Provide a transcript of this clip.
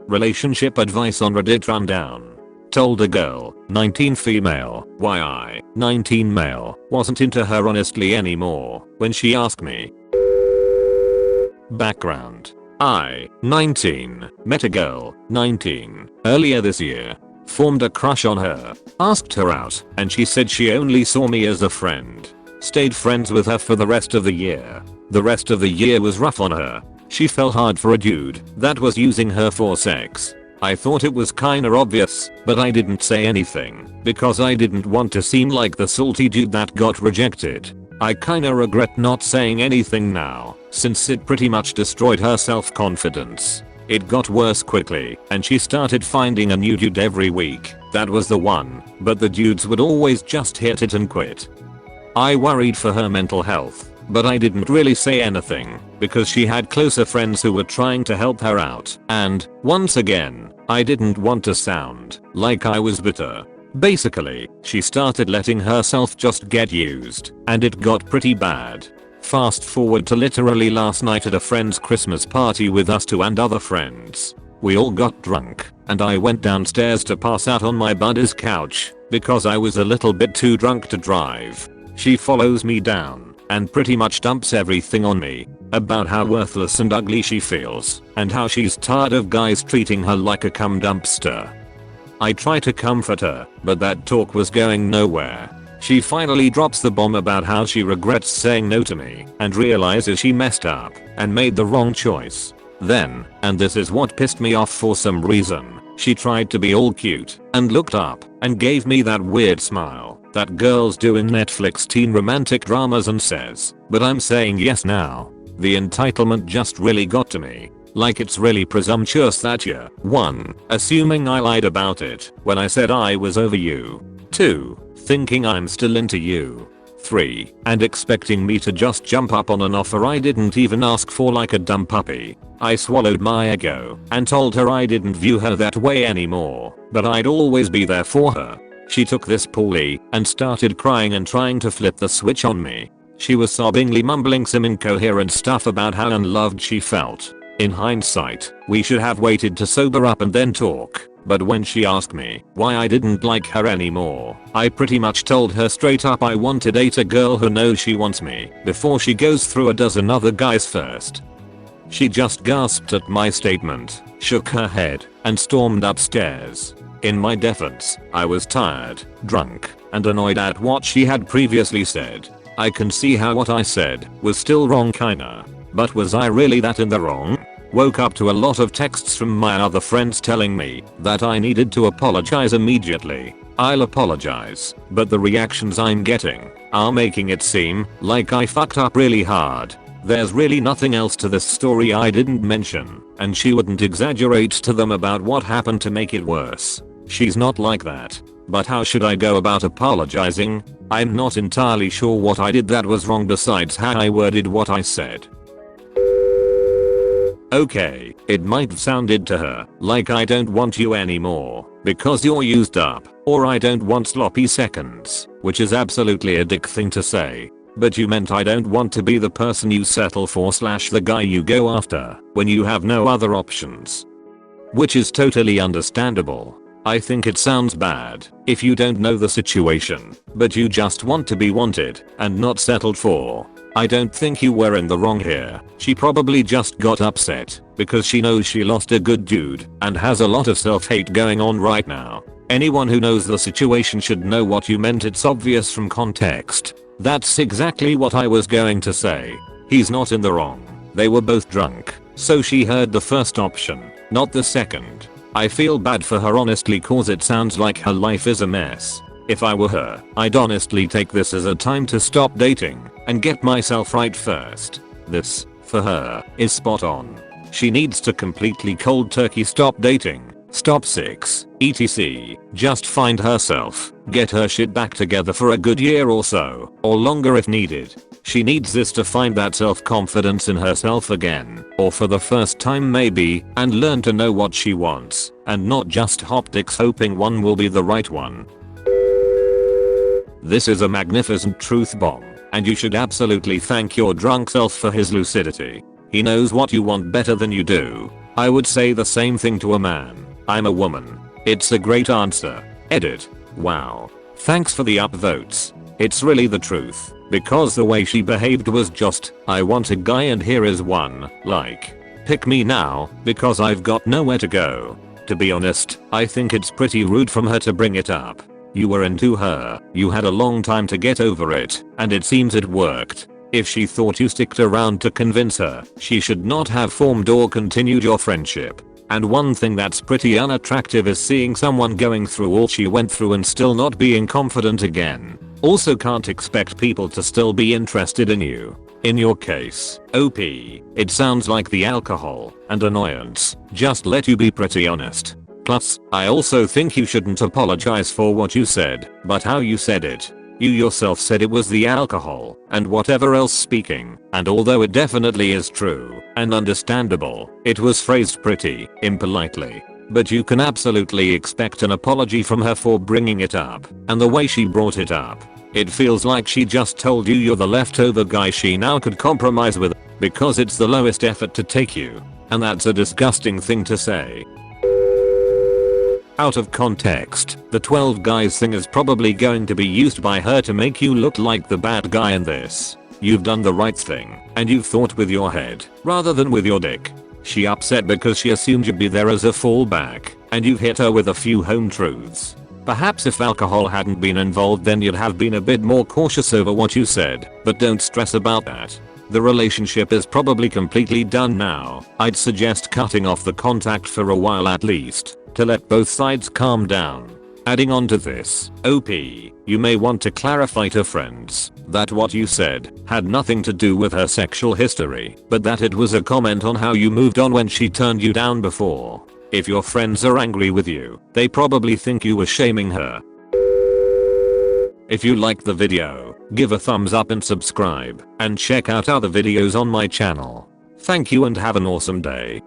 Relationship advice on Reddit rundown. Told a girl, 19 female, why I, 19 male, wasn't into her honestly anymore when she asked me. Background. I, 19, met a girl, 19, earlier this year. Formed a crush on her, asked her out, and she said she only saw me as a friend. Stayed friends with her for the rest of the year. The rest of the year was rough on her. She fell hard for a dude that was using her for sex. I thought it was kinda obvious, but I didn't say anything because I didn't want to seem like the salty dude that got rejected. I kinda regret not saying anything now, since it pretty much destroyed her self-confidence. It got worse quickly, and she started finding a new dude every week. That was the one, but the dudes would always just hit it and quit. I worried for her mental health, but I didn't really say anything because she had closer friends who were trying to help her out, and, once again, I didn't want to sound like I was bitter. Basically, she started letting herself just get used, and it got pretty bad. Fast forward to literally last night at a friend's Christmas party with us two and other friends. We all got drunk, and I went downstairs to pass out on my buddy's couch because I was a little bit too drunk to drive. She follows me down and pretty much dumps everything on me about how worthless and ugly she feels and how she's tired of guys treating her like a cum dumpster. I try to comfort her, but that talk was going nowhere. She finally drops the bomb about how she regrets saying no to me and realizes she messed up and made the wrong choice. Then, and this is what pissed me off for some reason, she tried to be all cute and looked up and gave me that weird smile that girls do in Netflix teen romantic dramas and says, "But I'm saying yes now." The entitlement just really got to me. Like it's really presumptuous that you're 1. Assuming I lied about it when I said I was over you. 2. Thinking I'm still into you. 3. And expecting me to just jump up on an offer I didn't even ask for like a dumb puppy. I swallowed my ego and told her I didn't view her that way anymore, but I'd always be there for her. She took this poorly and started crying and trying to flip the switch on me. She was sobbingly mumbling some incoherent stuff about how unloved she felt. In hindsight, we should have waited to sober up and then talk. But when she asked me why I didn't like her anymore, I pretty much told her straight up I want to date a girl who knows she wants me before she goes through a dozen other guys first. She just gasped at my statement, shook her head, and stormed upstairs. In my defense, I was tired, drunk, and annoyed at what she had previously said. I can see how what I said was still wrong kinda. But was I really that in the wrong? Woke up to a lot of texts from my other friends telling me that I needed to apologize immediately. I'll apologize, but the reactions I'm getting are making it seem like I fucked up really hard. There's really nothing else to this story I didn't mention, and she wouldn't exaggerate to them about what happened to make it worse. She's not like that. But how should I go about apologizing? I'm not entirely sure what I did that was wrong besides how I worded what I said. Okay, it might have sounded to her like I don't want you anymore because you're used up, or I don't want sloppy seconds, which is absolutely a dick thing to say. But you meant I don't want to be the person you settle for / the guy you go after when you have no other options. Which is totally understandable. I think it sounds bad if you don't know the situation, but you just want to be wanted and not settled for. I don't think you were in the wrong here. She probably just got upset because she knows she lost a good dude and has a lot of self-hate going on right now. Anyone who knows the situation should know what you meant. It's obvious from context. That's exactly what I was going to say. He's not in the wrong. They were both drunk, so she heard the first option, not the second. I feel bad for her honestly cause it sounds like her life is a mess. If I were her, I'd honestly take this as a time to stop dating and get myself right first. This, for her, is spot on. She needs to completely cold turkey stop dating, stop sex, etc. Just find herself, get her shit back together for a good year or so, or longer if needed. She needs this to find that self-confidence in herself again, or for the first time maybe, and learn to know what she wants, and not just hop dicks hoping one will be the right one. This is a magnificent truth bomb, and you should absolutely thank your drunk self for his lucidity. He knows what you want better than you do. I would say the same thing to a man. I'm a woman. It's a great answer. Edit. Wow. Thanks for the upvotes. It's really the truth. Because the way she behaved was just, I want a guy and here is one. Like, pick me now, because I've got nowhere to go. To be honest, I think it's pretty rude from her to bring it up. You were into her, you had a long time to get over it, and it seems it worked. If she thought you sticked around to convince her, she should not have formed or continued your friendship. And one thing that's pretty unattractive is seeing someone going through all she went through and still not being confident again. Also can't expect people to still be interested in you. In your case, OP, it sounds like the alcohol and annoyance just let you be pretty honest. Plus, I also think you shouldn't apologize for what you said, but how you said it. You yourself said it was the alcohol and whatever else speaking, and although it definitely is true and understandable, it was phrased pretty impolitely. But you can absolutely expect an apology from her for bringing it up, and the way she brought it up. It feels like she just told you you're the leftover guy she now could compromise with because it's the lowest effort to take you. And that's a disgusting thing to say. Out of context, the 12 guys thing is probably going to be used by her to make you look like the bad guy in this. You've done the right thing, and you've thought with your head, rather than with your dick. She upset because she assumed you'd be there as a fallback, and you've hit her with a few home truths. Perhaps if alcohol hadn't been involved then you'd have been a bit more cautious over what you said, but don't stress about that. The relationship is probably completely done now. I'd suggest cutting off the contact for a while at least, to let both sides calm down. Adding on to this, OP, you may want to clarify to friends that what you said had nothing to do with her sexual history, but that it was a comment on how you moved on when she turned you down before. If your friends are angry with you, they probably think you were shaming her. If you liked the video, give a thumbs up and subscribe, and check out other videos on my channel. Thank you and have an awesome day.